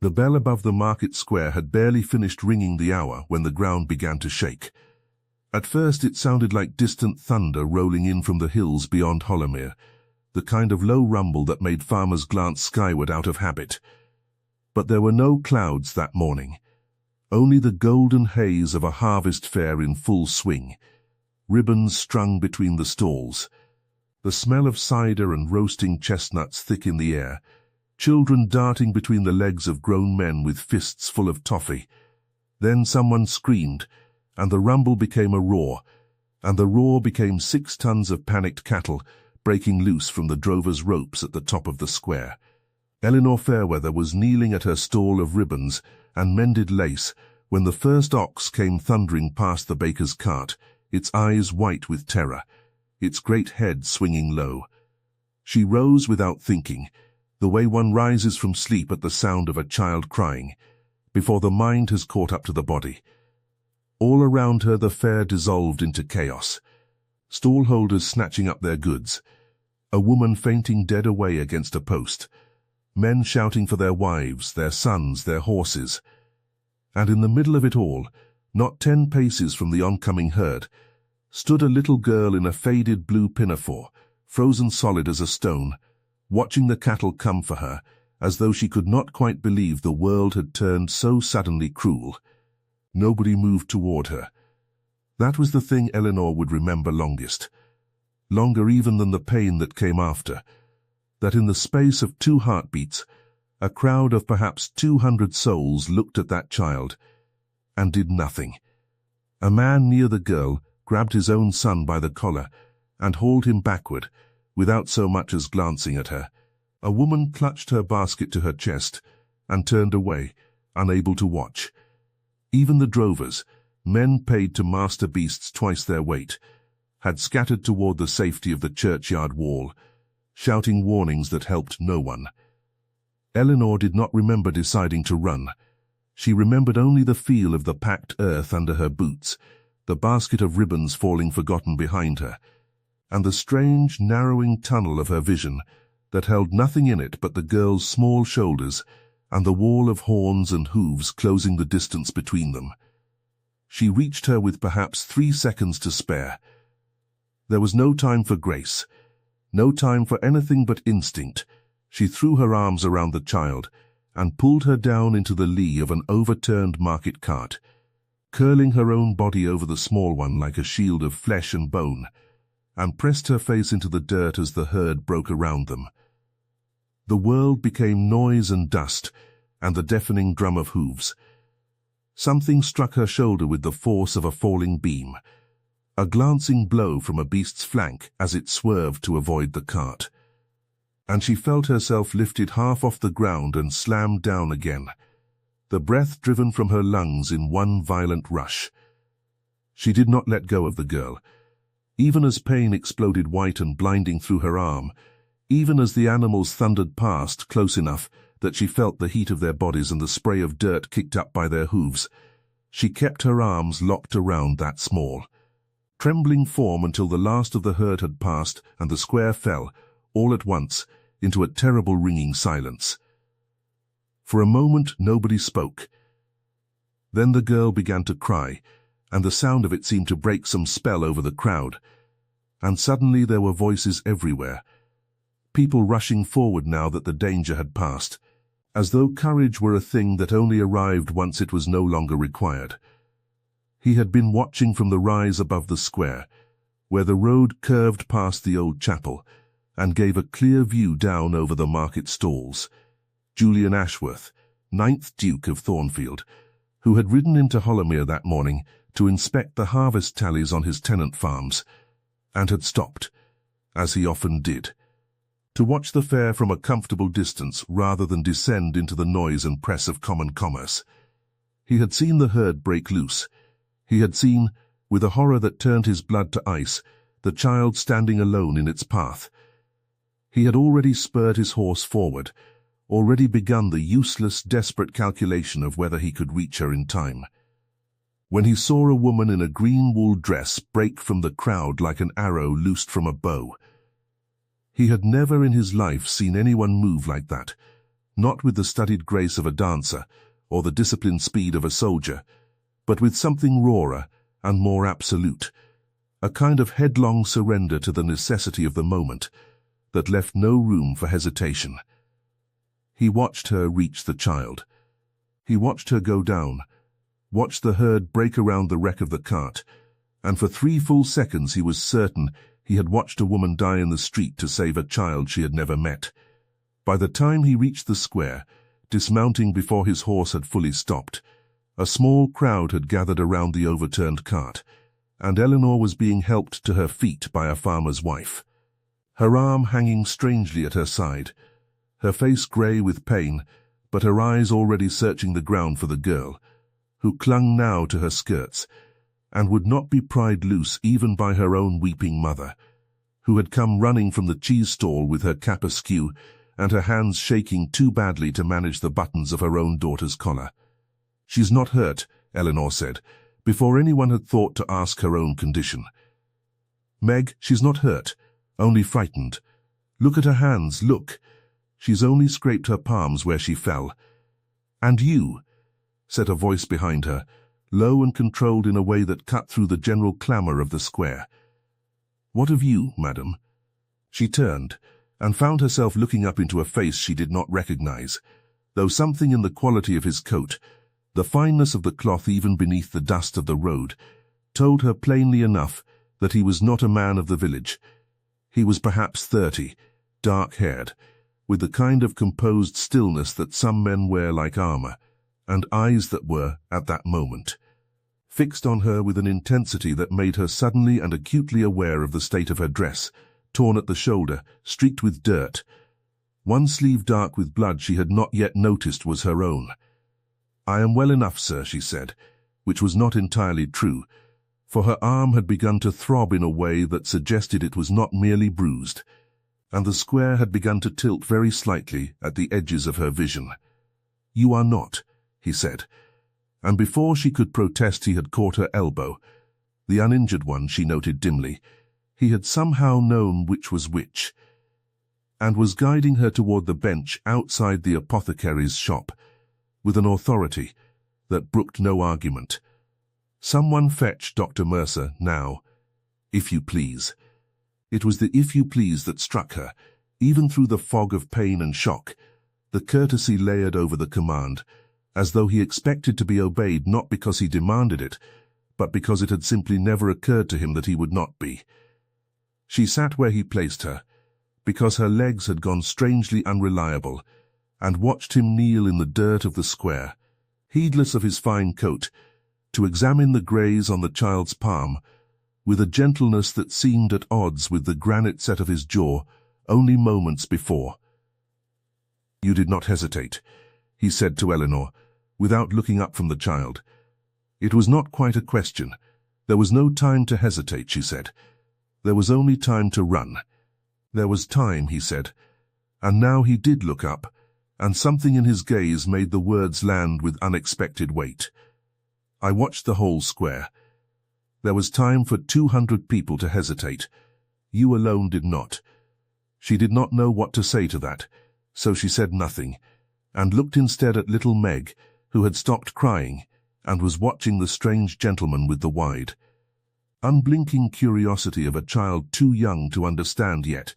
The bell above the market square had barely finished ringing the hour when the ground began to shake. At first it sounded like distant thunder rolling in from the hills beyond Hollowmere, the kind of low rumble that made farmers glance skyward out of habit. But there were no clouds that morning, only the golden haze of a harvest fair in full swing, ribbons strung between the stalls, the smell of cider and roasting chestnuts thick in the air, children darting between the legs of grown men with fists full of toffee. Then someone screamed, and the rumble became a roar, and the roar became 6 tons of panicked cattle breaking loose from the drovers' ropes at the top of the square. Elinor Fairweather was kneeling at her stall of ribbons and mended lace when the first ox came thundering past the baker's cart, its eyes white with terror, its great head swinging low. She rose without thinking, the way one rises from sleep at the sound of a child crying, before the mind has caught up to the body. All around her the fair dissolved into chaos. Stallholders snatching up their goods, a woman fainting dead away against a post, men shouting for their wives, their sons, their horses. And in the middle of it all, not 10 paces from the oncoming herd, stood a little girl in a faded blue pinafore, frozen solid as a stone, watching the cattle come for her, as though she could not quite believe the world had turned so suddenly cruel. Nobody moved toward her. That was the thing Elinor would remember longest, longer even than the pain that came after, that in the space of 2 heartbeats, a crowd of perhaps 200 souls looked at that child and did nothing. A man near the girl grabbed his own son by the collar and hauled him backward, without so much as glancing at her. A woman clutched her basket to her chest and turned away, unable to watch. Even the drovers, men paid to master beasts twice their weight, had scattered toward the safety of the churchyard wall, shouting warnings that helped no one. Elinor did not remember deciding to run. She remembered only the feel of the packed earth under her boots, the basket of ribbons falling forgotten behind her, and the strange, narrowing tunnel of her vision that held nothing in it but the girl's small shoulders and the wall of horns and hooves closing the distance between them. She reached her with perhaps 3 seconds to spare. There was no time for grace, no time for anything but instinct. She threw her arms around the child and pulled her down into the lee of an overturned market cart, curling her own body over the small one like a shield of flesh and bone, and pressed her face into the dirt as the herd broke around them. The world became noise and dust, and the deafening drum of hooves. Something struck her shoulder with the force of a falling beam, a glancing blow from a beast's flank as it swerved to avoid the cart. And she felt herself lifted half off the ground and slammed down again, the breath driven from her lungs in one violent rush. She did not let go of the girl, even as pain exploded white and blinding through her arm, even as the animals thundered past close enough that she felt the heat of their bodies and the spray of dirt kicked up by their hooves. She kept her arms locked around that small, trembling form until the last of the herd had passed and the square fell, all at once, into a terrible ringing silence. For a moment nobody spoke. Then the girl began to cry, and the sound of it seemed to break some spell over the crowd. And suddenly there were voices everywhere, people rushing forward now that the danger had passed, as though courage were a thing that only arrived once it was no longer required. He had been watching from the rise above the square, where the road curved past the old chapel, and gave a clear view down over the market stalls. Julian Ashworth, 9th Duke of Thornfield, who had ridden into Hollowmere that morning to inspect the harvest tallies on his tenant farms, and had stopped, as he often did, to watch the fair from a comfortable distance rather than descend into the noise and press of common commerce. He had seen the herd break loose. He had seen, with a horror that turned his blood to ice, the child standing alone in its path. He had already spurred his horse forward, already begun the useless, desperate calculation of whether he could reach her in time, when he saw a woman in a green wool dress break from the crowd like an arrow loosed from a bow. He had never in his life seen anyone move like that, not with the studied grace of a dancer or the disciplined speed of a soldier, but with something rawer and more absolute, a kind of headlong surrender to the necessity of the moment that left no room for hesitation. He watched her reach the child. He watched her go down, watched the herd break around the wreck of the cart, and for 3 full seconds he was certain he had watched a woman die in the street to save a child she had never met. By the time he reached the square, dismounting before his horse had fully stopped, a small crowd had gathered around the overturned cart, and Elinor was being helped to her feet by a farmer's wife. Her arm hanging strangely at her side, her face grey with pain, but her eyes already searching the ground for the girl, who clung now to her skirts, and would not be pried loose even by her own weeping mother, who had come running from the cheese stall with her cap askew and her hands shaking too badly to manage the buttons of her own daughter's collar. "She's not hurt," Elinor said, before anyone had thought to ask her own condition. "Meg, she's not hurt, only frightened. Look at her hands, look. She's only scraped her palms where she fell." "And you," said a voice behind her, low and controlled in a way that cut through the general clamour of the square. "What of you, madam?" She turned, and found herself looking up into a face she did not recognize, though something in the quality of his coat, the fineness of the cloth even beneath the dust of the road, told her plainly enough that he was not a man of the village. He was perhaps 30, dark-haired, with the kind of composed stillness that some men wear like armour, and eyes that were, at that moment, fixed on her with an intensity that made her suddenly and acutely aware of the state of her dress, torn at the shoulder, streaked with dirt. One sleeve dark with blood she had not yet noticed was her own. "I am well enough, sir," she said, which was not entirely true, for her arm had begun to throb in a way that suggested it was not merely bruised, and the square had begun to tilt very slightly at the edges of her vision. "You are not," he said, and before she could protest he had caught her elbow, the uninjured one, she noted dimly. He had somehow known which was which, and was guiding her toward the bench outside the apothecary's shop, with an authority that brooked no argument. "Someone fetch Dr. Mercer, now, if you please." It was the "if you please" that struck her, even through the fog of pain and shock, the courtesy layered over the command, as though he expected to be obeyed not because he demanded it, but because it had simply never occurred to him that he would not be. She sat where he placed her, because her legs had gone strangely unreliable, and watched him kneel in the dirt of the square, heedless of his fine coat, to examine the graze on the child's palm, with a gentleness that seemed at odds with the granite set of his jaw only moments before. "You did not hesitate," he said to Elinor, without looking up from the child. It was not quite a question. There was no time to hesitate, she said. There was only time to run. There was time, he said, and now he did look up, and something in his gaze made the words land with unexpected weight. "I watched the whole square. There was time for 200 people to hesitate. You alone did not." She did not know what to say to that, so she said nothing, and looked instead at little Meg, who had stopped crying, and was watching the strange gentleman with the wide, unblinking curiosity of a child too young to understand yet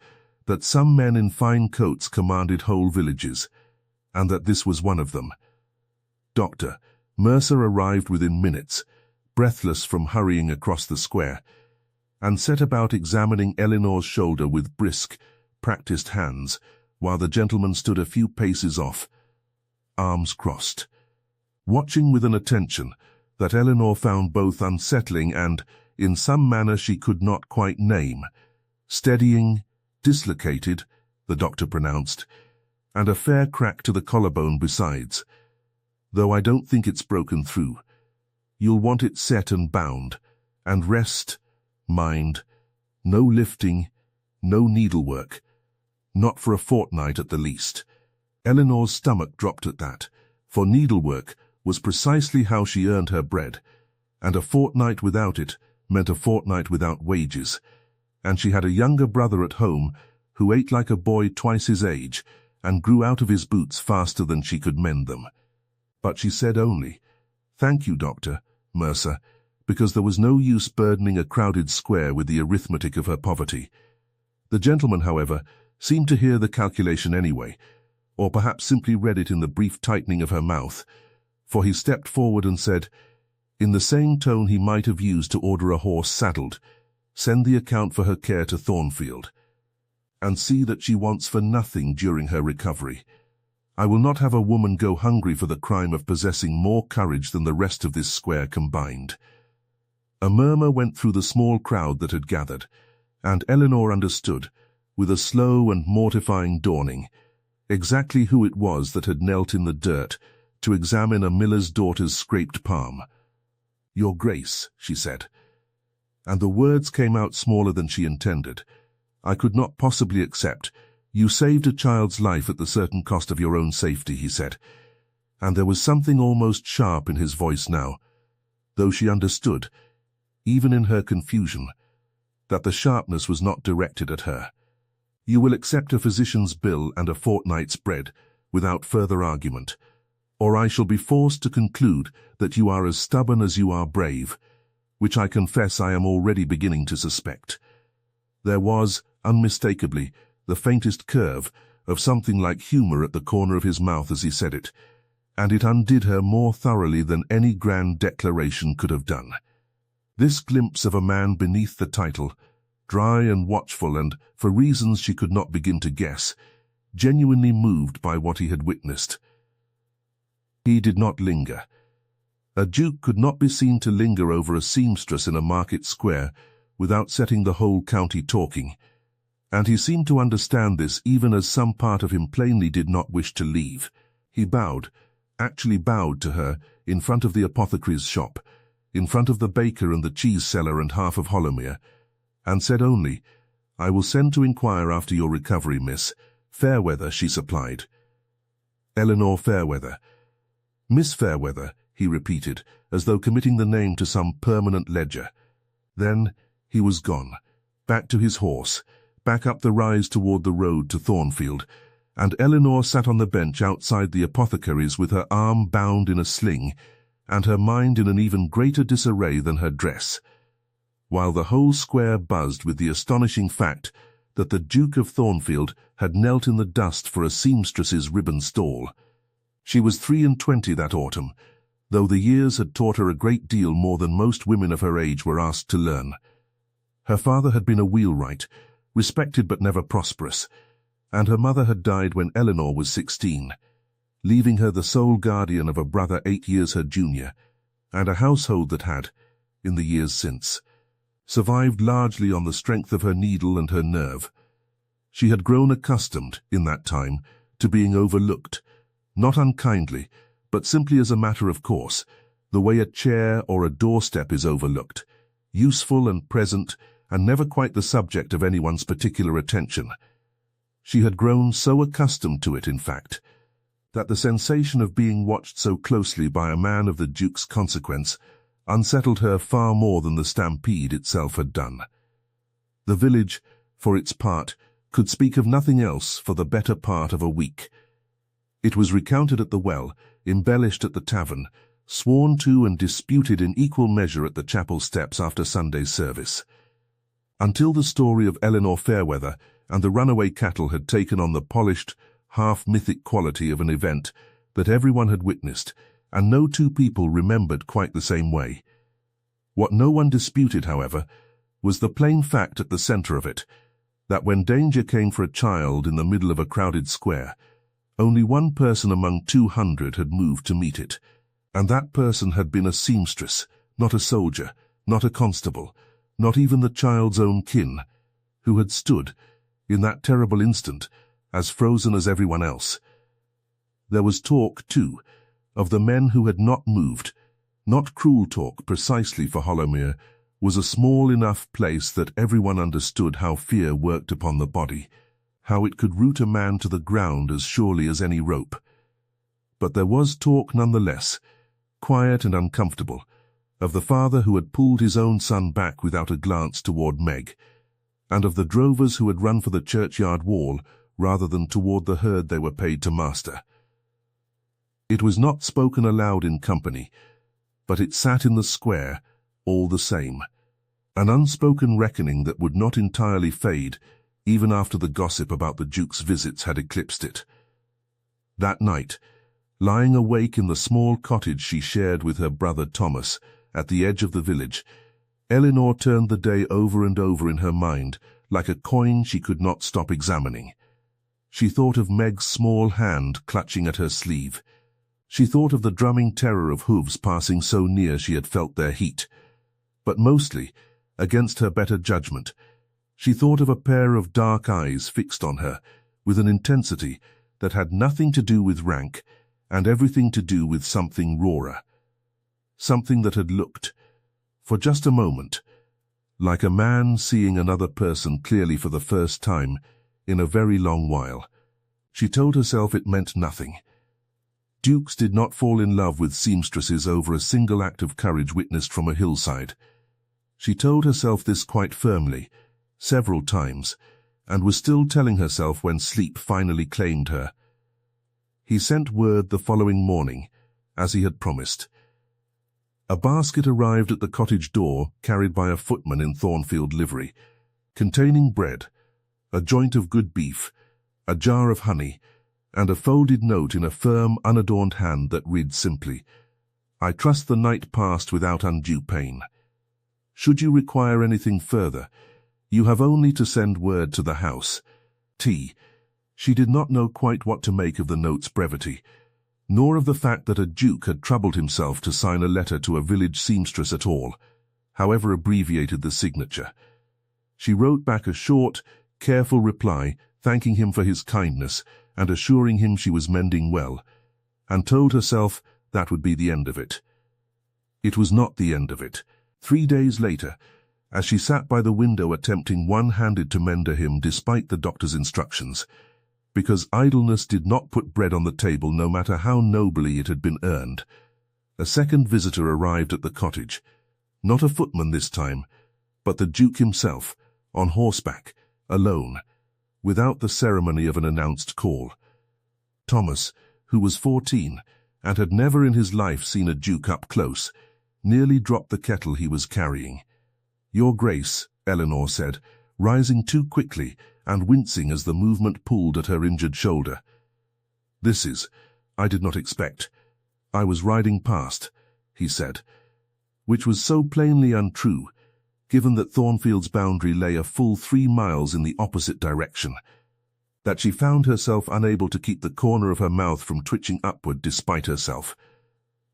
that some men in fine coats commanded whole villages, and that this was one of them. Dr. Mercer arrived within minutes, breathless from hurrying across the square, and set about examining Elinor's shoulder with brisk, practiced hands, while the gentleman stood a few paces off, arms crossed, watching with an attention that Elinor found both unsettling and, in some manner she could not quite name, steadying, dislocated, the doctor pronounced, and a fair crack to the collarbone besides, though I don't think it's broken through. You'll want it set and bound, and rest, mind, no lifting, no needlework, not for a fortnight at the least. Elinor's stomach dropped at that, for needlework was precisely how she earned her bread, and a fortnight without it meant a fortnight without wages, and she had a younger brother at home who ate like a boy twice his age, and grew out of his boots faster than she could mend them. But she said only, "Thank you, Doctor, Mercer," because there was no use burdening a crowded square with the arithmetic of her poverty. The gentleman, however, seemed to hear the calculation anyway, or perhaps simply read it in the brief tightening of her mouth, for he stepped forward and said, in the same tone he might have used to order a horse saddled, "Send the account for her care to Thornfield, and see that she wants for nothing during her recovery. I will not have a woman go hungry for the crime of possessing more courage than the rest of this square combined." A murmur went through the small crowd that had gathered, and Elinor understood, with a slow and mortifying dawning, exactly who it was that had knelt in the dirt to examine a miller's daughter's scraped palm. "Your Grace," she said, and the words came out smaller than she intended. "I could not possibly accept. You saved a child's life at the certain cost of your own safety," he said, and there was something almost sharp in his voice now, though she understood, even in her confusion, that the sharpness was not directed at her. "You will accept a physician's bill and a fortnight's bread without further argument, or I shall be forced to conclude that you are as stubborn as you are brave, which I confess I am already beginning to suspect." There was, unmistakably, the faintest curve of something like humor at the corner of his mouth as he said it, and it undid her more thoroughly than any grand declaration could have done. This glimpse of a man beneath the title, dry and watchful and, for reasons she could not begin to guess, genuinely moved by what he had witnessed. He did not linger. A duke could not be seen to linger over a seamstress in a market square without setting the whole county talking, and he seemed to understand this even as some part of him plainly did not wish to leave. He bowed, actually bowed to her, in front of the apothecary's shop, in front of the baker and the cheese seller and half of Hollowmere, and said only, "I will send to inquire after your recovery, Miss Fairweather," she supplied. "Elinor Fairweather." "Miss Fairweather," he repeated, as though committing the name to some permanent ledger. Then he was gone, back to his horse, back up the rise toward the road to Thornfield, and Elinor sat on the bench outside the apothecary's with her arm bound in a sling, and her mind in an even greater disarray than her dress, while the whole square buzzed with the astonishing fact that the Duke of Thornfield had knelt in the dust for a seamstress's ribbon stall. She was 23 that autumn, though the years had taught her a great deal more than most women of her age were asked to learn. Her father had been a wheelwright, respected but never prosperous, and her mother had died when Elinor was 16, leaving her the sole guardian of a brother 8 years her junior, and a household that had, in the years since, survived largely on the strength of her needle and her nerve. She had grown accustomed, in that time, to being overlooked, not unkindly, but simply as a matter of course, the way a chair or a doorstep is overlooked, useful and present, and never quite the subject of anyone's particular attention. She had grown so accustomed to it, in fact, that the sensation of being watched so closely by a man of the Duke's consequence unsettled her far more than the Stampede itself had done. The village, for its part, could speak of nothing else for the better part of a week. It was recounted at the well, embellished at the tavern, sworn to and disputed in equal measure at the chapel steps after Sunday service, until the story of Elinor Fairweather and the runaway cattle had taken on the polished, half-mythic quality of an event that everyone had witnessed, and no two people remembered quite the same way. What no one disputed, however, was the plain fact at the center of it, that when danger came for a child in the middle of a crowded square, only one person among 200 had moved to meet it, and that person had been a seamstress, not a soldier, not a constable, not even the child's own kin, who had stood, in that terrible instant, as frozen as everyone else. There was talk, too, of the men who had not moved, not cruel talk precisely, for Hollowmere was a small enough place that everyone understood how fear worked upon the body, how it could root a man to the ground as surely as any rope. But there was talk nonetheless, quiet and uncomfortable, of the father who had pulled his own son back without a glance toward Meg, and of the drovers who had run for the churchyard wall rather than toward the herd they were paid to master. It was not spoken aloud in company, but it sat in the square, all the same, an unspoken reckoning that would not entirely fade, even after the gossip about the Duke's visits had eclipsed it. That night, lying awake in the small cottage she shared with her brother Thomas at the edge of the village, Elinor turned the day over and over in her mind, like a coin she could not stop examining. She thought of Meg's small hand clutching at her sleeve. She thought of the drumming terror of hooves passing so near she had felt their heat. But mostly, against her better judgment, she thought of a pair of dark eyes fixed on her, with an intensity that had nothing to do with rank and everything to do with something rawer. Something that had looked, for just a moment, like a man seeing another person clearly for the first time in a very long while. She told herself it meant nothing. Dukes did not fall in love with seamstresses over a single act of courage witnessed from a hillside. She told herself this quite firmly, several times, and was still telling herself when sleep finally claimed her. He sent word the following morning, as he had promised. A basket arrived at the cottage door, carried by a footman in Thornfield livery, containing bread, a joint of good beef, a jar of honey, and a folded note in a firm, unadorned hand that read simply, "I trust the night passed without undue pain. Should you require anything further, you have only to send word to the house. T." She did not know quite what to make of the note's brevity, nor of the fact that a duke had troubled himself to sign a letter to a village seamstress at all, however abbreviated the signature. She wrote back a short, careful reply, thanking him for his kindness and assuring him she was mending well, and told herself that would be the end of it. It was not the end of it. 3 days later, as she sat by the window attempting one-handed to mender him despite the doctor's instructions, because idleness did not put bread on the table no matter how nobly it had been earned, a second visitor arrived at the cottage, not a footman this time, but the Duke himself, on horseback, alone, without the ceremony of an announced call. Thomas, who was 14 and had never in his life seen a duke up close, nearly dropped the kettle he was carrying. "Your Grace," Elinor said, rising too quickly and wincing as the movement pulled at her injured shoulder. I did not expect. I was riding past," he said, which was so plainly untrue, given that Thornfield's boundary lay a full 3 miles in the opposite direction, that she found herself unable to keep the corner of her mouth from twitching upward despite herself.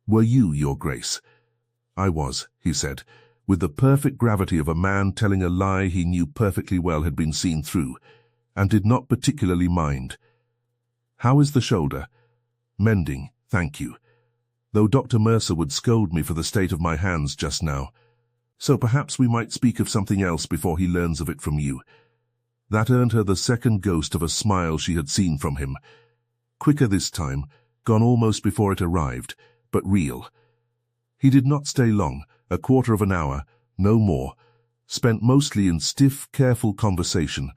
"Were you, Your Grace?" "I was," he said, with the perfect gravity of a man telling a lie he knew perfectly well had been seen through, and did not particularly mind. "How is the shoulder?" "Mending, thank you. Though Dr. Mercer would scold me for the state of my hands just now. So perhaps we might speak of something else before he learns of it from you." That earned her the second ghost of a smile she had seen from him. Quicker this time, gone almost before it arrived, but real. He did not stay long, a quarter of an hour, no more, spent mostly in stiff, careful conversation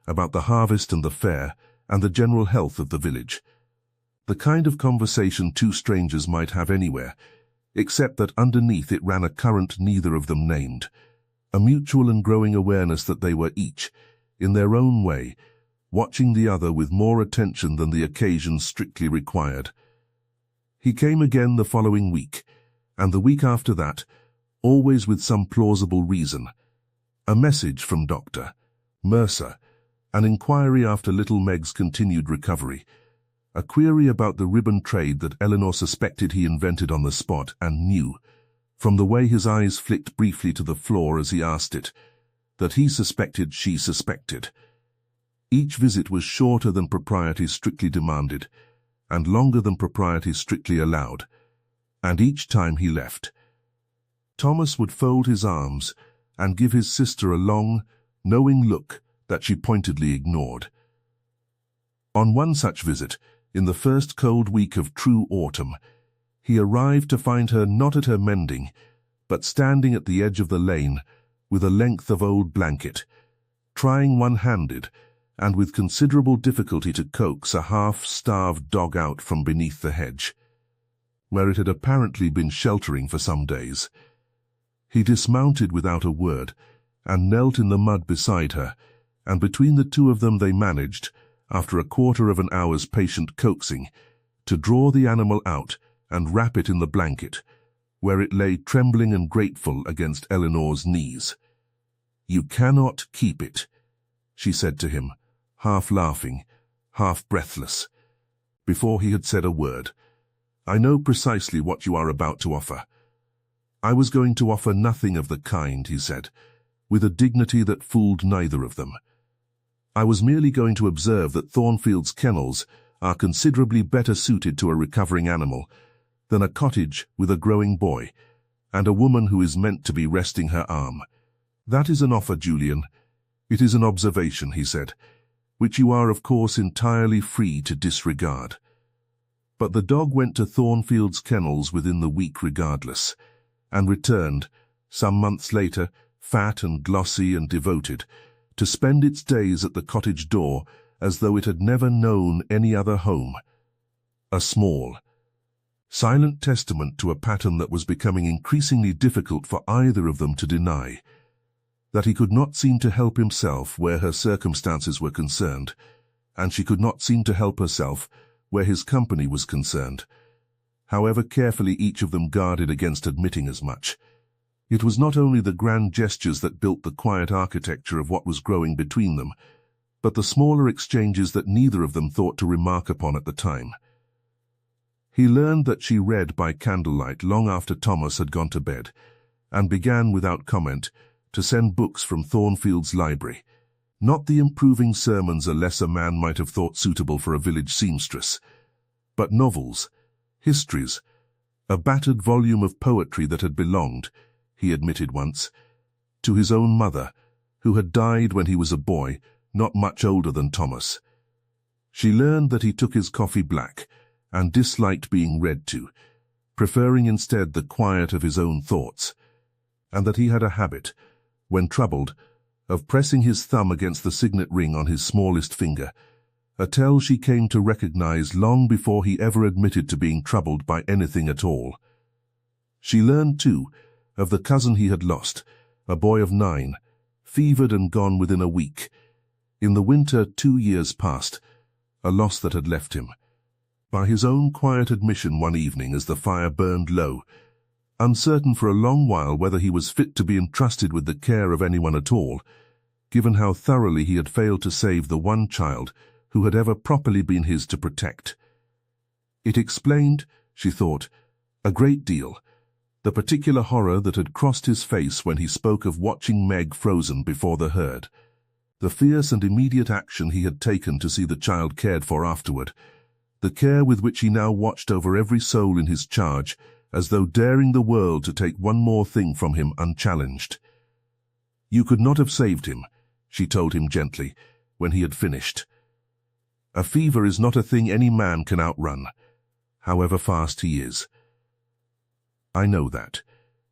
about the harvest and the fair and the general health of the village. The kind of conversation two strangers might have anywhere, except that underneath it ran a current neither of them named, a mutual and growing awareness that they were each, in their own way, watching the other with more attention than the occasion strictly required. He came again the following week, and the week after that, always with some plausible reason. A message from Dr. Mercer, an inquiry after little Meg's continued recovery, a query about the ribbon trade that Elinor suspected he invented on the spot and knew, from the way his eyes flicked briefly to the floor as he asked it, that he suspected she suspected. Each visit was shorter than propriety strictly demanded, and longer than propriety strictly allowed, and each time he left, Thomas would fold his arms and give his sister a long, knowing look that she pointedly ignored. On one such visit, in the first cold week of true autumn, he arrived to find her not at her mending, but standing at the edge of the lane with a length of old blanket, trying one-handed, and with considerable difficulty to coax a half-starved dog out from beneath the hedge, where it had apparently been sheltering for some days. He dismounted without a word, and knelt in the mud beside her, and between the two of them they managed, after a quarter of an hour's patient coaxing, to draw the animal out and wrap it in the blanket, where it lay trembling and grateful against Elinor's knees. "You cannot keep it," she said to him, half laughing, half breathless. Before he had said a word, "I know precisely what you are about to offer." "I was going to offer nothing of the kind," he said, with a dignity that fooled neither of them. "I was merely going to observe that Thornfield's kennels are considerably better suited to a recovering animal than a cottage with a growing boy and a woman who is meant to be resting her arm. That is an offer, Julian. It is an observation," he said, "which you are of course entirely free to disregard." But the dog went to Thornfield's kennels within the week regardless, and returned, some months later, fat and glossy and devoted, to spend its days at the cottage door as though it had never known any other home. A small, silent testament to a pattern that was becoming increasingly difficult for either of them to deny, that he could not seem to help himself where her circumstances were concerned, and she could not seem to help herself where his company was concerned, however carefully each of them guarded against admitting as much. It was not only the grand gestures that built the quiet architecture of what was growing between them, but the smaller exchanges that neither of them thought to remark upon at the time. He learned that she read by candlelight long after Thomas had gone to bed, and began without comment to send books from Thornfield's library, not the improving sermons a lesser man might have thought suitable for a village seamstress, but novels, histories, a battered volume of poetry that had belonged, he admitted once, to his own mother, who had died when he was a boy, not much older than Thomas. She learned that he took his coffee black and disliked being read to, preferring instead the quiet of his own thoughts, and that he had a habit, when troubled, of pressing his thumb against the signet ring on his smallest finger, a tell she came to recognize long before he ever admitted to being troubled by anything at all. She learned, too, of the cousin he had lost, a boy of 9, fevered and gone within a week. In the winter 2 years past, a loss that had left him. By his own quiet admission one evening as the fire burned low, uncertain for a long while whether he was fit to be entrusted with the care of anyone at all, given how thoroughly he had failed to save the one child who had ever properly been his to protect. It explained, she thought, a great deal, the particular horror that had crossed his face when he spoke of watching Meg frozen before the herd, the fierce and immediate action he had taken to see the child cared for afterward, the care with which he now watched over every soul in his charge, as though daring the world to take one more thing from him unchallenged. "You could not have saved him," she told him gently, when he had finished. "A fever is not a thing any man can outrun, however fast he is." "I know that,"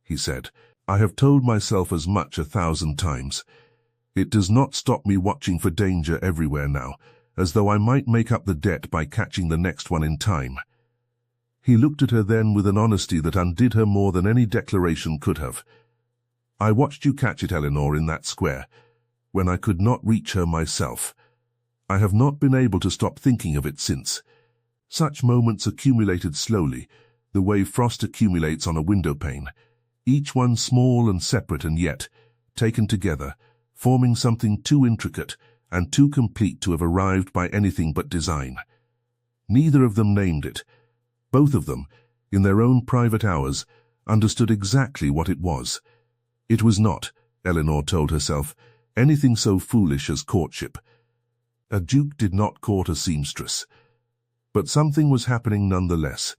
he said. "I have told myself as much 1,000 times. It does not stop me watching for danger everywhere now, as though I might make up the debt by catching the next one in time." He looked at her then with an honesty that undid her more than any declaration could have. "I watched you catch it, Elinor, in that square, when I could not reach her myself. I have not been able to stop thinking of it since. Such moments accumulated slowly, the way frost accumulates on a window pane, each one small and separate and yet, taken together, forming something too intricate and too complete to have arrived by anything but design. Neither of them named it. Both of them, in their own private hours, understood exactly what it was. It was not, Elinor told herself, anything so foolish as courtship. A duke did not court a seamstress. But something was happening nonetheless,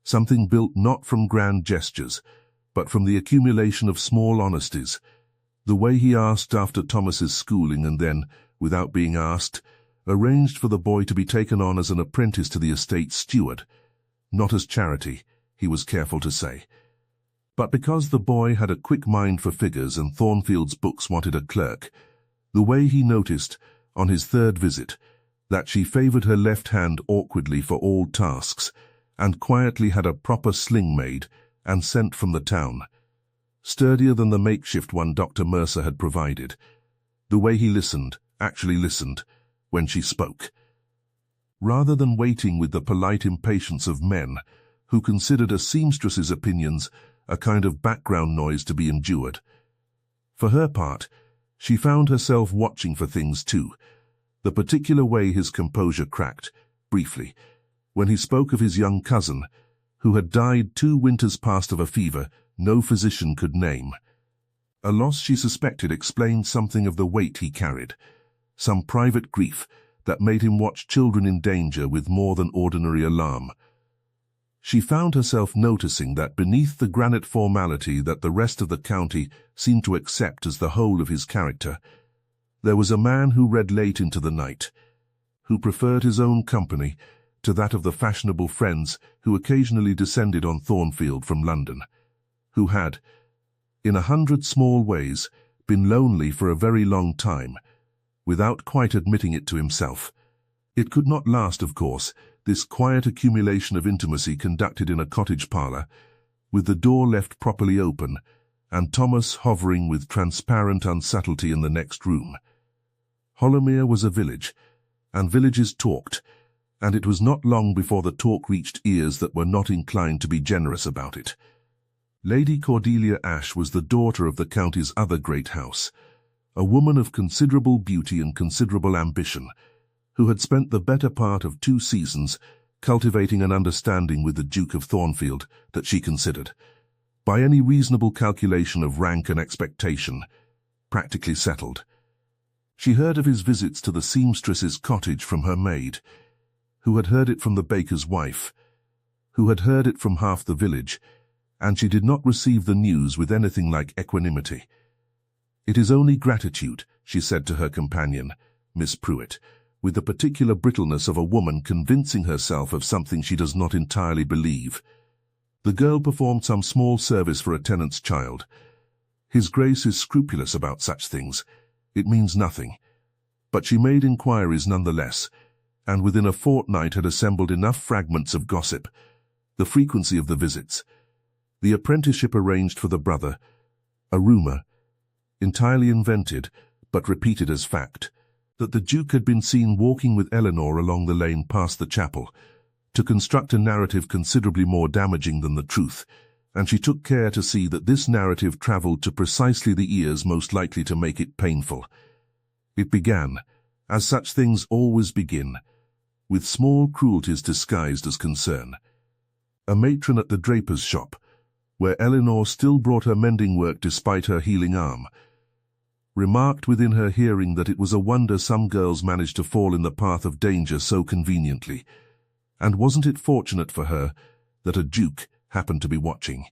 something built not from grand gestures, but from the accumulation of small honesties. The way he asked after Thomas's schooling and then, without being asked, arranged for the boy to be taken on as an apprentice to the estate's steward. Not as charity, he was careful to say. But because the boy had a quick mind for figures and Thornfield's books wanted a clerk, the way he noticed, on his third visit, that she favoured her left hand awkwardly for all tasks, and quietly had a proper sling made and sent from the town, sturdier than the makeshift one Dr. Mercer had provided. The way he listened, actually listened, when she spoke, rather than waiting with the polite impatience of men who considered a seamstress's opinions a kind of background noise to be endured. For her part, she found herself watching for things too, the particular way his composure cracked, briefly, when he spoke of his young cousin, who had died 2 winters past of a fever no physician could name. A loss she suspected explained something of the weight he carried, some private grief that made him watch children in danger with more than ordinary alarm. She found herself noticing that beneath the granite formality that the rest of the county seemed to accept as the whole of his character, there was a man who read late into the night, who preferred his own company to that of the fashionable friends who occasionally descended on Thornfield from London, who had, in 100 small ways, been lonely for a very long time, without quite admitting it to himself. It could not last, of course, this quiet accumulation of intimacy conducted in a cottage parlour, with the door left properly open, and Thomas hovering with transparent unsubtlety in the next room. Hollowmere was a village, and villages talked, and it was not long before the talk reached ears that were not inclined to be generous about it. Lady Cordelia Ashe was the daughter of the county's other great house, a woman of considerable beauty and considerable ambition, who had spent the better part of 2 seasons cultivating an understanding with the Duke of Thornfield that she considered, by any reasonable calculation of rank and expectation, practically settled. She heard of his visits to the seamstress's cottage from her maid, who had heard it from the baker's wife, who had heard it from half the village, and she did not receive the news with anything like equanimity. "It is only gratitude," she said to her companion, Miss Pruitt, with the particular brittleness of a woman convincing herself of something she does not entirely believe. The girl performed some small service for a tenant's child. His Grace is scrupulous about such things. It means nothing. But she made inquiries nonetheless, and within a fortnight had assembled enough fragments of gossip, the frequency of the visits, the apprenticeship arranged for the brother, a rumour, entirely invented, but repeated as fact, that the Duke had been seen walking with Elinor along the lane past the chapel, to construct a narrative considerably more damaging than the truth, and she took care to see that this narrative travelled to precisely the ears most likely to make it painful. It began, as such things always begin, with small cruelties disguised as concern. A matron at the draper's shop, where Elinor still brought her mending work despite her healing arm, remarked within her hearing that it was a wonder some girls managed to fall in the path of danger so conveniently, and wasn't it fortunate for her that a duke happened to be watching.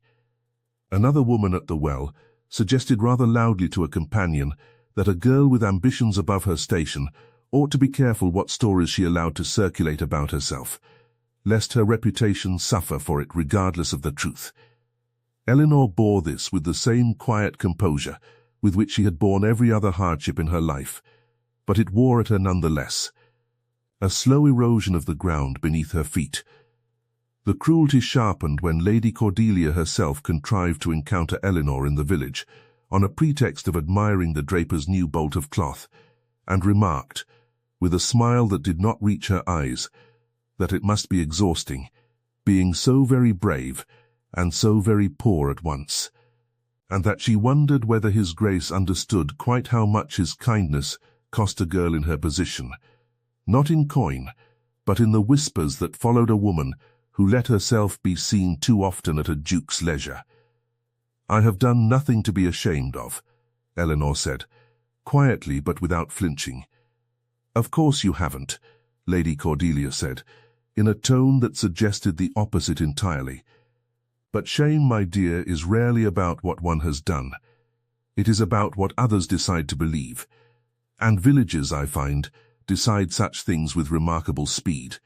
Another woman at the well suggested rather loudly to a companion that a girl with ambitions above her station ought to be careful what stories she allowed to circulate about herself, lest her reputation suffer for it regardless of the truth. Elinor bore this with the same quiet composure with which she had borne every other hardship in her life, but it wore at her nonetheless. A slow erosion of the ground beneath her feet. The cruelty sharpened when Lady Cordelia herself contrived to encounter Elinor in the village, on a pretext of admiring the draper's new bolt of cloth, and remarked, with a smile that did not reach her eyes, that it must be exhausting, being so very brave and so very poor at once, and that she wondered whether his Grace understood quite how much his kindness cost a girl in her position, not in coin, but in the whispers that followed a woman who let herself be seen too often at a duke's leisure. "I have done nothing to be ashamed of," Elinor said, quietly but without flinching. "Of course you haven't," Lady Cordelia said, in a tone that suggested the opposite entirely. "But shame, my dear, is rarely about what one has done. It is about what others decide to believe. And villages, I find, decide such things with remarkable speed.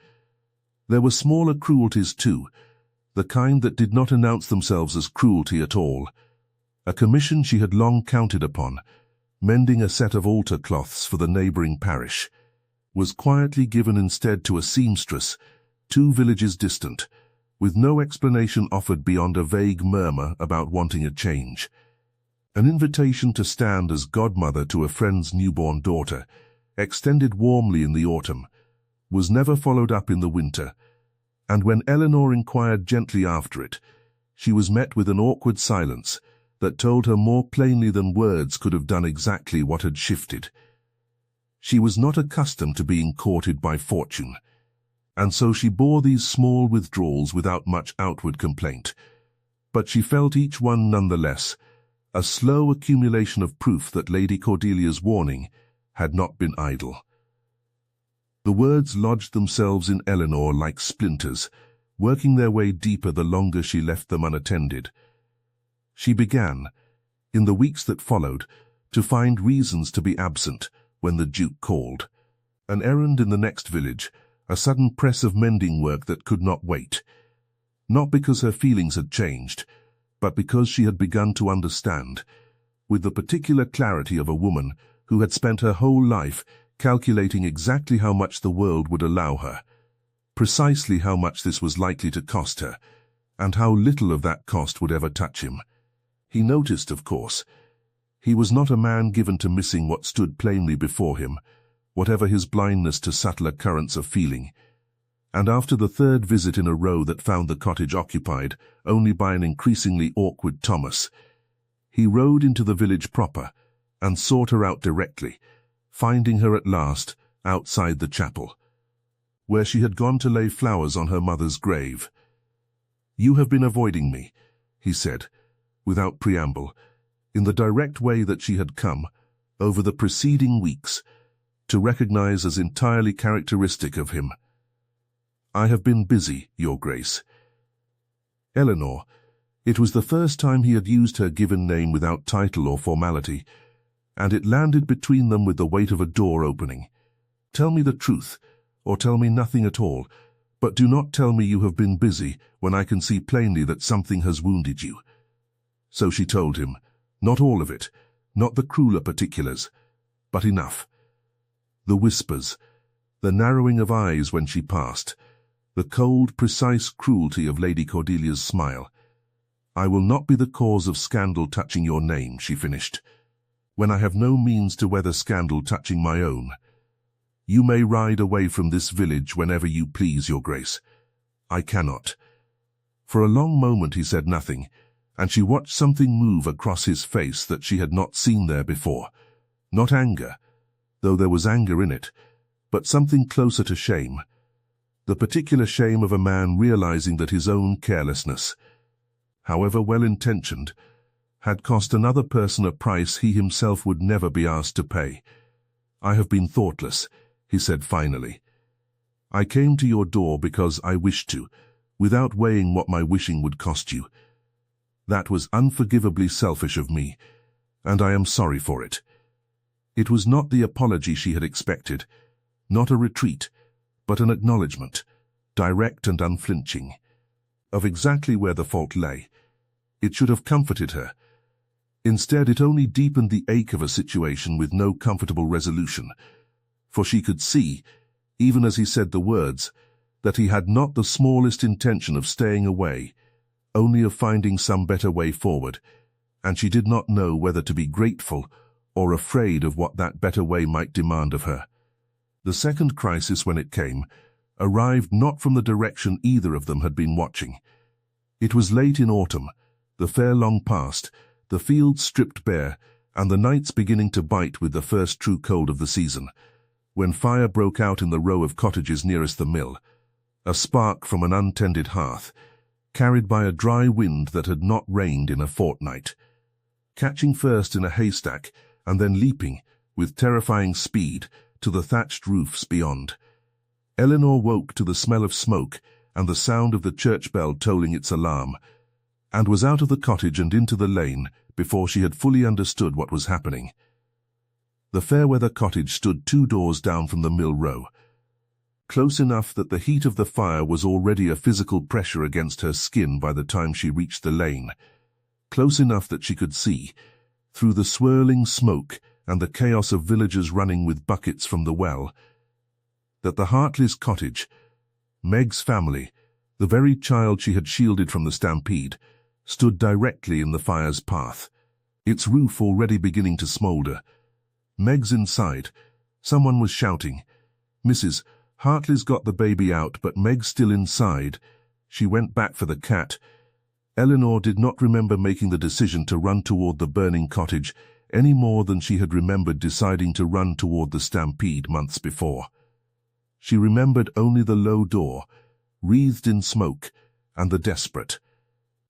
There were smaller cruelties too, the kind that did not announce themselves as cruelty at all. A commission she had long counted upon, mending a set of altar cloths for the neighboring parish, was quietly given instead to a seamstress 2 villages distant, with no explanation offered beyond a vague murmur about wanting a change. An invitation to stand as godmother to a friend's newborn daughter, extended warmly in the autumn, was never followed up in the winter, and when Elinor inquired gently after it, she was met with an awkward silence that told her more plainly than words could have done exactly what had shifted. She was not accustomed to being courted by fortune, and so she bore these small withdrawals without much outward complaint. But she felt each one nonetheless, a slow accumulation of proof that Lady Cordelia's warning had not been idle. The words lodged themselves in Elinor like splinters, working their way deeper the longer she left them unattended. She began, in the weeks that followed, to find reasons to be absent when the Duke called. An errand in the next village, a sudden press of mending work that could not wait. Not because her feelings had changed, but because she had begun to understand, with the particular clarity of a woman who had spent her whole life calculating exactly how much the world would allow her, precisely how much this was likely to cost her, and how little of that cost would ever touch him. He noticed, of course, he was not a man given to missing what stood plainly before him, whatever his blindness to subtler currents of feeling. And after the 3rd visit in a row that found the cottage occupied only by an increasingly awkward Thomas, he rode into the village proper and sought her out directly, finding her at last outside the chapel, where she had gone to lay flowers on her mother's grave. "You have been avoiding me," he said, without preamble, in the direct way that she had come, over the preceding weeks, to recognize as entirely characteristic of him. "I have been busy, Your Grace." Elinor, it was the first time he had used her given name without title or formality, and it landed between them with the weight of a door opening. "Tell me the truth, or tell me nothing at all, but do not tell me you have been busy when I can see plainly that something has wounded you." So she told him, not all of it, not the crueler particulars, but enough. The whispers, the narrowing of eyes when she passed, the cold, precise cruelty of Lady Cordelia's smile. "I will not be the cause of scandal touching your name," she finished, "when I have no means to weather scandal touching my own. You may ride away from this village whenever you please, Your Grace. I cannot." For a long moment he said nothing, and she watched something move across his face that she had not seen there before. Not anger, though there was anger in it, but something closer to shame. The particular shame of a man realizing that his own carelessness, however well-intentioned, had cost another person a price he himself would never be asked to pay. "I have been thoughtless," he said finally. "I came to your door because I wished to, without weighing what my wishing would cost you. That was unforgivably selfish of me, and I am sorry for it." It was not the apology she had expected, not a retreat, but an acknowledgement, direct and unflinching, of exactly where the fault lay. It should have comforted her. Instead, it only deepened the ache of a situation with no comfortable resolution, for she could see, even as he said the words, that he had not the smallest intention of staying away, only of finding some better way forward, and she did not know whether to be grateful or afraid of what that better way might demand of her. The second crisis, when it came, arrived not from the direction either of them had been watching. It was late in autumn, the fair long past, the fields stripped bare, and the nights beginning to bite with the first true cold of the season, when fire broke out in the row of cottages nearest the mill, a spark from an untended hearth, carried by a dry wind that had not rained in a fortnight, catching first in a haystack and then leaping, with terrifying speed, to the thatched roofs beyond. Elinor woke to the smell of smoke and the sound of the church bell tolling its alarm, and was out of the cottage and into the lane before she had fully understood what was happening. The Fairweather cottage stood 2 doors down from the mill row, close enough that the heat of the fire was already a physical pressure against her skin by the time she reached the lane, close enough that she could see, through the swirling smoke and the chaos of villagers running with buckets from the well, that the heartless cottage, Meg's family, the very child she had shielded from the stampede, stood directly in the fire's path, its roof already beginning to smoulder. Meg's inside. Someone was shouting, "Mrs. Hartley's got the baby out, but Meg's still inside." She went back for the cat. Elinor did not remember making the decision to run toward the burning cottage any more than she had remembered deciding to run toward the stampede months before. She remembered only the low door, wreathed in smoke, and the desperate,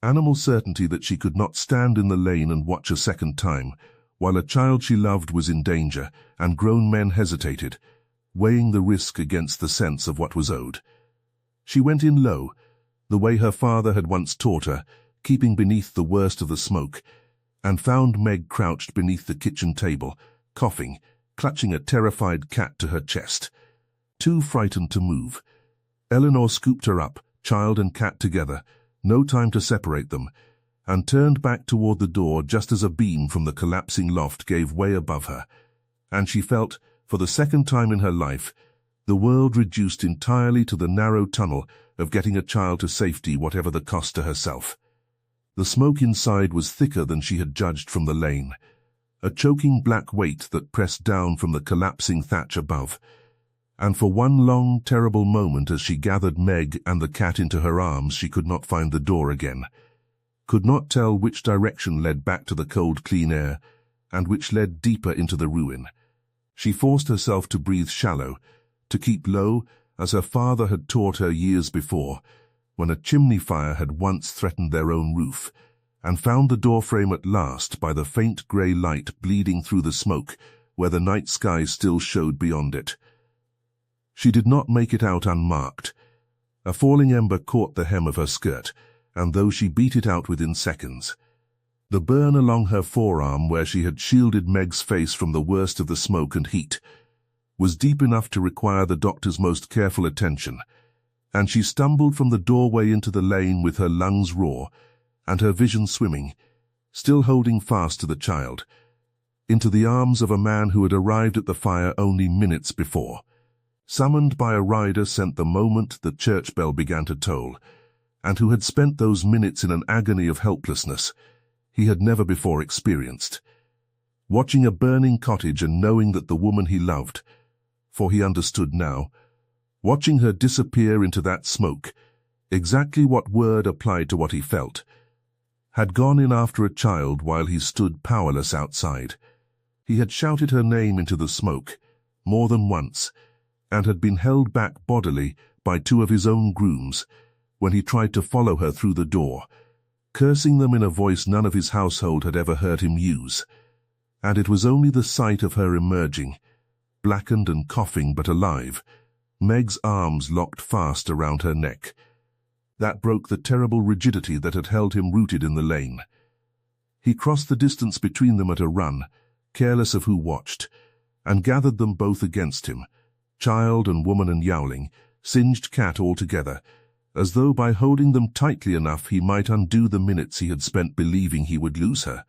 animal certainty that she could not stand in the lane and watch a second time, while a child she loved was in danger, and grown men hesitated, weighing the risk against the sense of what was owed. She went in low, the way her father had once taught her, keeping beneath the worst of the smoke, and found Meg crouched beneath the kitchen table, coughing, clutching a terrified cat to her chest. Too frightened to move. Elinor scooped her up, child and cat together, no time to separate them, and turned back toward the door just as a beam from the collapsing loft gave way above her, and she felt, for the second time in her life, the world reduced entirely to the narrow tunnel of getting a child to safety whatever the cost to herself. The smoke inside was thicker than she had judged from the lane, a choking black weight that pressed down from the collapsing thatch above, and for one long, terrible moment as she gathered Meg and the cat into her arms she could not find the door again, could not tell which direction led back to the cold, clean air, and which led deeper into the ruin. She forced herself to breathe shallow, to keep low, as her father had taught her years before, when a chimney fire had once threatened their own roof, and found the doorframe at last by the faint grey light bleeding through the smoke where the night sky still showed beyond it. She did not make it out unmarked. A falling ember caught the hem of her skirt, and though she beat it out within seconds, the burn along her forearm where she had shielded Meg's face from the worst of the smoke and heat was deep enough to require the doctor's most careful attention, and she stumbled from the doorway into the lane with her lungs raw and her vision swimming, still holding fast to the child, into the arms of a man who had arrived at the fire only minutes before, summoned by a rider sent the moment the church bell began to toll, and who had spent those minutes in an agony of helplessness he had never before experienced, watching a burning cottage and knowing that the woman he loved, for he understood now, watching her disappear into that smoke, exactly what word applied to what he felt, had gone in after a child while he stood powerless outside. He had shouted her name into the smoke, more than once, and had been held back bodily by two of his own grooms when he tried to follow her through the door, cursing them in a voice none of his household had ever heard him use. And it was only the sight of her emerging, blackened and coughing but alive, Meg's arms locked fast around her neck, that broke the terrible rigidity that had held him rooted in the lane. He crossed the distance between them at a run, careless of who watched, and gathered them both against him, child and woman and yowling, singed cat all together, as though by holding them tightly enough he might undo the minutes he had spent believing he would lose her.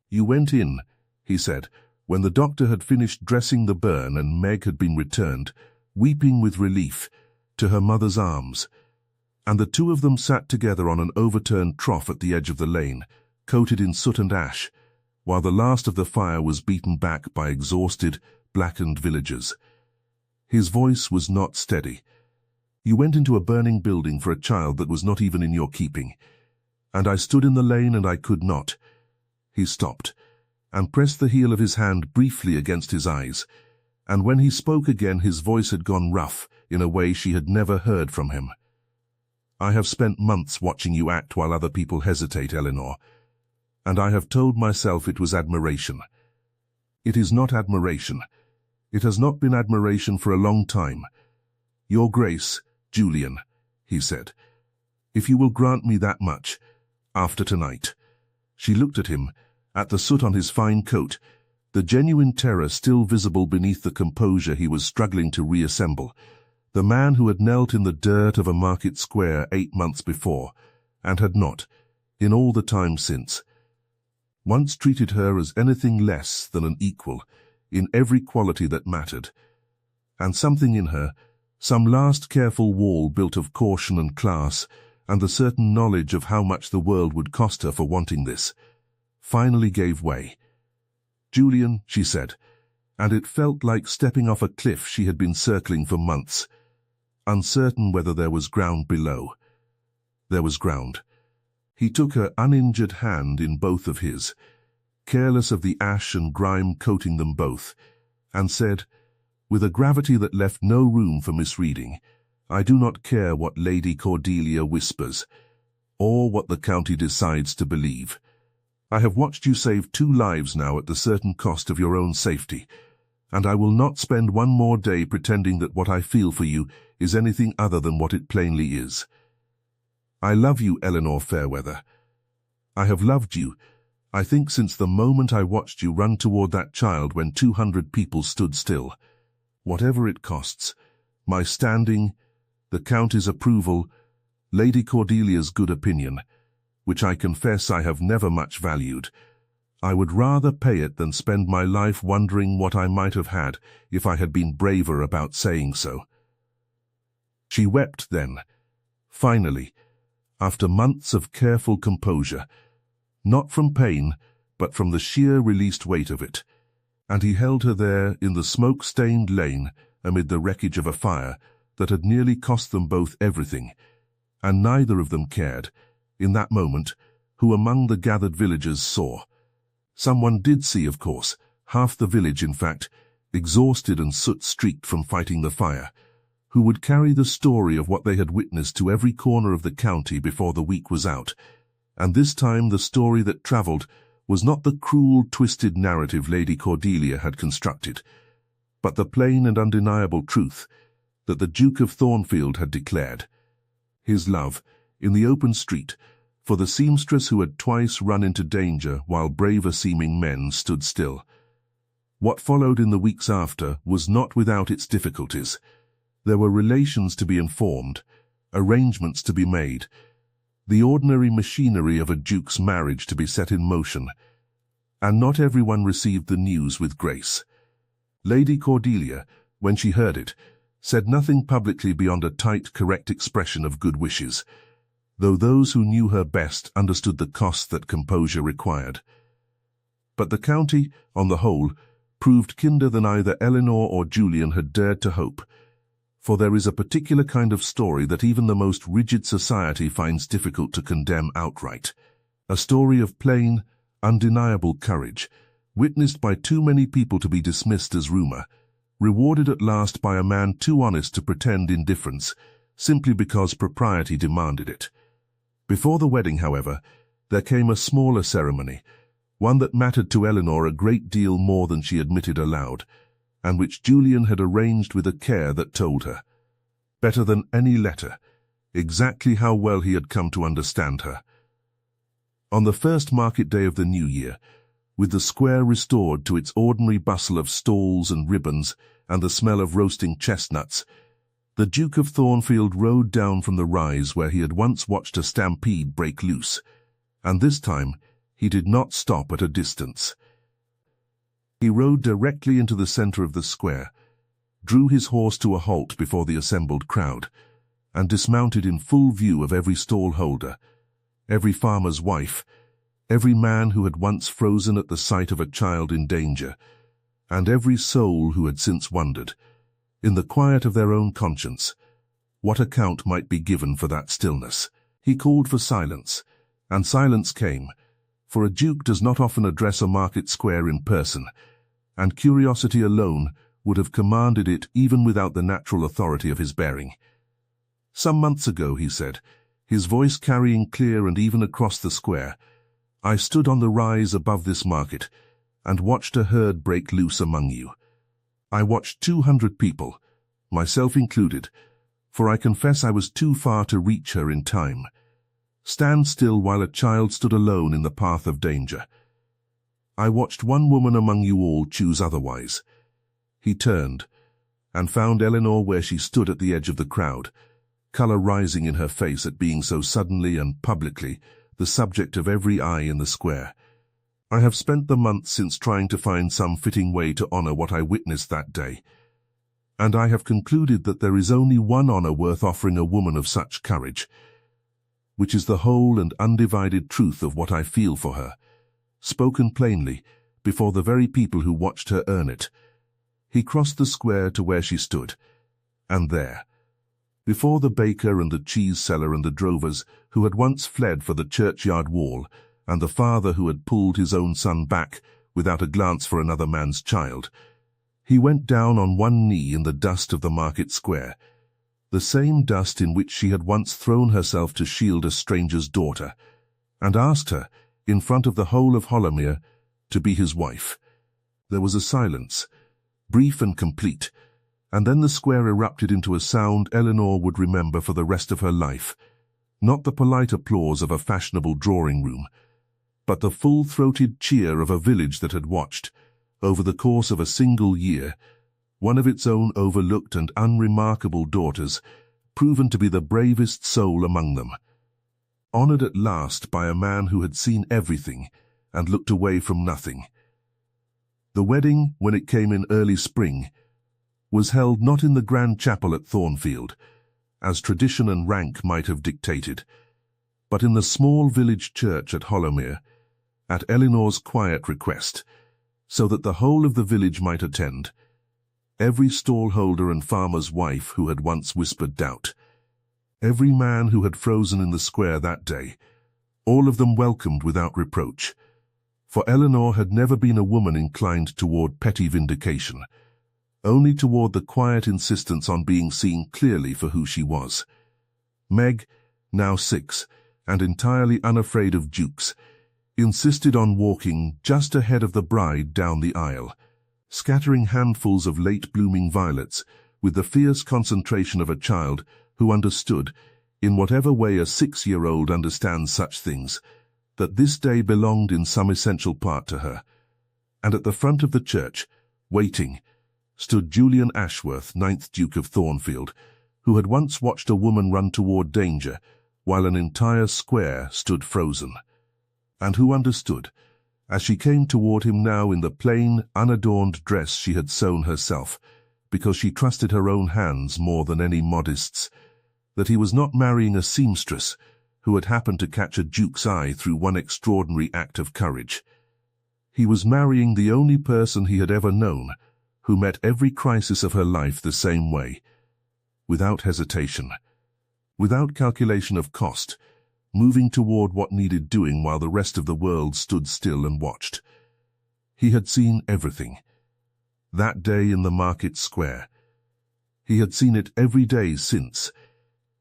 "You went in," he said, when the doctor had finished dressing the burn and Meg had been returned, weeping with relief, to her mother's arms, and the two of them sat together on an overturned trough at the edge of the lane, coated in soot and ash, while the last of the fire was beaten back by exhausted, blackened villagers. His voice was not steady. "You went into a burning building for a child that was not even in your keeping, and I stood in the lane and I could not." He stopped, and pressed the heel of his hand briefly against his eyes, and when he spoke again his voice had gone rough in a way she had never heard from him. "I have spent months watching you act while other people hesitate, Elinor, and I have told myself it was admiration. It is not admiration. It has not been admiration for a long time. Your Grace, Julian," he said, "if you will grant me that much, after tonight." She looked at him, at the soot on his fine coat, the genuine terror still visible beneath the composure he was struggling to reassemble, the man who had knelt in the dirt of a market square 8 months before, and had not, in all the time since, once treated her as anything less than an equal in every quality that mattered. And something in her, some last careful wall built of caution and class, and the certain knowledge of how much the world would cost her for wanting this, finally gave way. "Julian," she said, and it felt like stepping off a cliff she had been circling for months, uncertain whether there was ground below. There was ground. He took her uninjured hand in both of his, careless of the ash and grime coating them both, and said, with a gravity that left no room for misreading, "I do not care what Lady Cordelia whispers, or what the county decides to believe. I have watched you save 2 lives now at the certain cost of your own safety, and I will not spend one more day pretending that what I feel for you is anything other than what it plainly is. I love you, Elinor Fairweather. I have loved you, I think, since the moment I watched you run toward that child when 200 people stood still. Whatever it costs, my standing, the Count's approval, Lady Cordelia's good opinion, which I confess I have never much valued, I would rather pay it than spend my life wondering what I might have had if I had been braver about saying so." She wept then, finally, after months of careful composure, not from pain, but from the sheer released weight of it, and he held her there in the smoke-stained lane amid the wreckage of a fire that had nearly cost them both everything, and neither of them cared, in that moment, who among the gathered villagers saw. Someone did see, of course, half the village, in fact, exhausted and soot-streaked from fighting the fire, who would carry the story of what they had witnessed to every corner of the county before the week was out, and this time the story that travelled was not the cruel, twisted narrative Lady Cordelia had constructed, but the plain and undeniable truth that the Duke of Thornfield had declared. His love, in the open street, for the seamstress who had twice run into danger while braver-seeming men stood still. What followed in the weeks after was not without its difficulties. There were relations to be informed, arrangements to be made, the ordinary machinery of a duke's marriage to be set in motion, and not everyone received the news with grace. Lady Cordelia, when she heard it, said nothing publicly beyond a tight, correct expression of good wishes, though those who knew her best understood the cost that composure required. But the county, on the whole, proved kinder than either Elinor or Julian had dared to hope, for there is a particular kind of story that even the most rigid society finds difficult to condemn outright, a story of plain, undeniable courage, witnessed by too many people to be dismissed as rumor, rewarded at last by a man too honest to pretend indifference, simply because propriety demanded it. Before the wedding, however, there came a smaller ceremony, one that mattered to Elinor a great deal more than she admitted aloud, and which Julian had arranged with a care that told her, better than any letter, exactly how well he had come to understand her. On the first market day of the new year, with the square restored to its ordinary bustle of stalls and ribbons and the smell of roasting chestnuts, the Duke of Thornfield rode down from the rise where he had once watched a stampede break loose, and this time he did not stop at a distance. He rode directly into the center of the square, drew his horse to a halt before the assembled crowd, and dismounted in full view of every stall-holder, every farmer's wife, every man who had once frozen at the sight of a child in danger, and every soul who had since wondered, in the quiet of their own conscience, what account might be given for that stillness. He called for silence, and silence came, for a duke does not often address a market square in person, and curiosity alone would have commanded it even without the natural authority of his bearing. "Some months ago," he said, his voice carrying clear and even across the square, "I stood on the rise above this market and watched a herd break loose among you. I watched 200 people, myself included, for I confess I was too far to reach her in time, stand still while a child stood alone in the path of danger. I watched one woman among you all choose otherwise." He turned and found Elinor where she stood at the edge of the crowd, color rising in her face at being so suddenly and publicly the subject of every eye in the square. I have spent the months since trying to find some fitting way to honor what I witnessed that day, and I have concluded that there is only one honor worth offering a woman of such courage, which is the whole and undivided truth of what I feel for her, spoken plainly, before the very people who watched her earn it. He crossed the square to where she stood, and there, before the baker and the cheese seller and the drovers who had once fled for the churchyard wall, and the father who had pulled his own son back without a glance for another man's child, he went down on one knee in the dust of the market square, the same dust in which she had once thrown herself to shield a stranger's daughter, and asked her, in front of the whole of Hollowmere, to be his wife. There was a silence, brief and complete, and then the square erupted into a sound Elinor would remember for the rest of her life, not the polite applause of a fashionable drawing-room, but the full-throated cheer of a village that had watched, over the course of a single year, one of its own overlooked and unremarkable daughters, proven to be the bravest soul among them. Honored at last by a man who had seen everything and looked away from nothing. The wedding, when it came in early spring, was held not in the grand chapel at Thornfield, as tradition and rank might have dictated, but in the small village church at Hollowmere, at Elinor's quiet request, so that the whole of the village might attend, every stallholder and farmer's wife who had once whispered doubt, every man who had frozen in the square that day, all of them welcomed without reproach, for Elinor had never been a woman inclined toward petty vindication, only toward the quiet insistence on being seen clearly for who she was. Meg, now 6, and entirely unafraid of dukes, insisted on walking just ahead of the bride down the aisle, scattering handfuls of late-blooming violets with the fierce concentration of a child who understood, in whatever way a 6-year-old understands such things, that this day belonged in some essential part to her. And at the front of the church, waiting, stood Julian Ashworth, 9th Duke of Thornfield, who had once watched a woman run toward danger, while an entire square stood frozen, and who understood, as she came toward him now in the plain, unadorned dress she had sewn herself, because she trusted her own hands more than any modist's, that he was not marrying a seamstress who had happened to catch a duke's eye through one extraordinary act of courage. He was marrying the only person he had ever known, who met every crisis of her life the same way, without hesitation, without calculation of cost, moving toward what needed doing while the rest of the world stood still and watched. He had seen everything. That day in the market square. He had seen it every day since,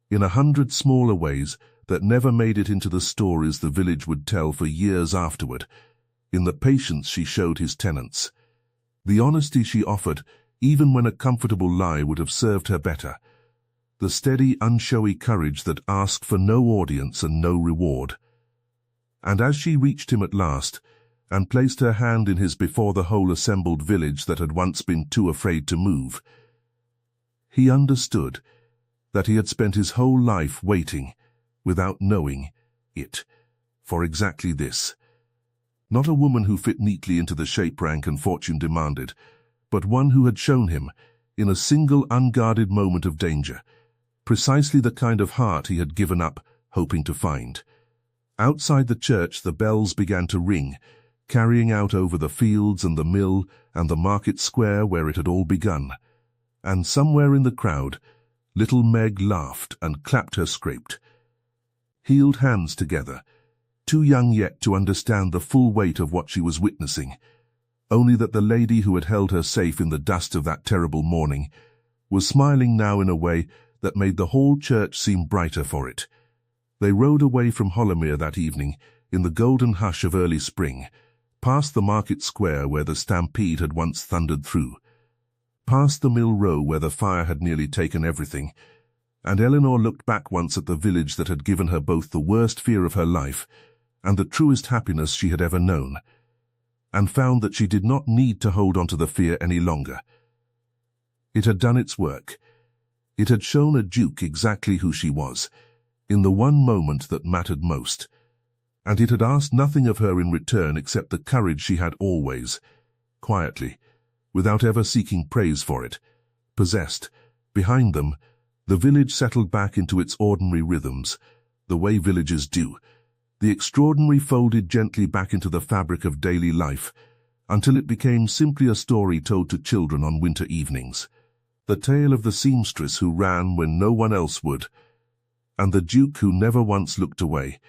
in 100 smaller ways that never made it into the stories the village would tell for years afterward, in the patience she showed his tenants, the honesty she offered even when a comfortable lie would have served her better, the steady, unshowy courage that asked for no audience and no reward. And as she reached him at last, and placed her hand in his before the whole assembled village that had once been too afraid to move, he understood that he had spent his whole life waiting, without knowing it, for exactly this. Not a woman who fit neatly into the shape rank and fortune demanded, but one who had shown him, in a single unguarded moment of danger, precisely the kind of heart he had given up, hoping to find. Outside the church the bells began to ring, carrying out over the fields and the mill and the market square where it had all begun, and somewhere in the crowd, little Meg laughed and clapped her scraped, healed hands together, too young yet to understand the full weight of what she was witnessing, only that the lady who had held her safe in the dust of that terrible morning was smiling now in a way that made the whole church seem brighter for it. They rode away from Hollowmere that evening, in the golden hush of early spring, past the market square where the Stampede had once thundered through, past the mill row where the fire had nearly taken everything, and Elinor looked back once at the village that had given her both the worst fear of her life and the truest happiness she had ever known, and found that she did not need to hold on to the fear any longer. It had done its work. It had shown a duke exactly who she was, in the one moment that mattered most, and it had asked nothing of her in return except the courage she had always, quietly, without ever seeking praise for it, possessed. Behind them, the village settled back into its ordinary rhythms, the way villages do. The extraordinary folded gently back into the fabric of daily life, until it became simply a story told to children on winter evenings. The tale of the seamstress who ran when no one else would, and the Duke who never once looked away.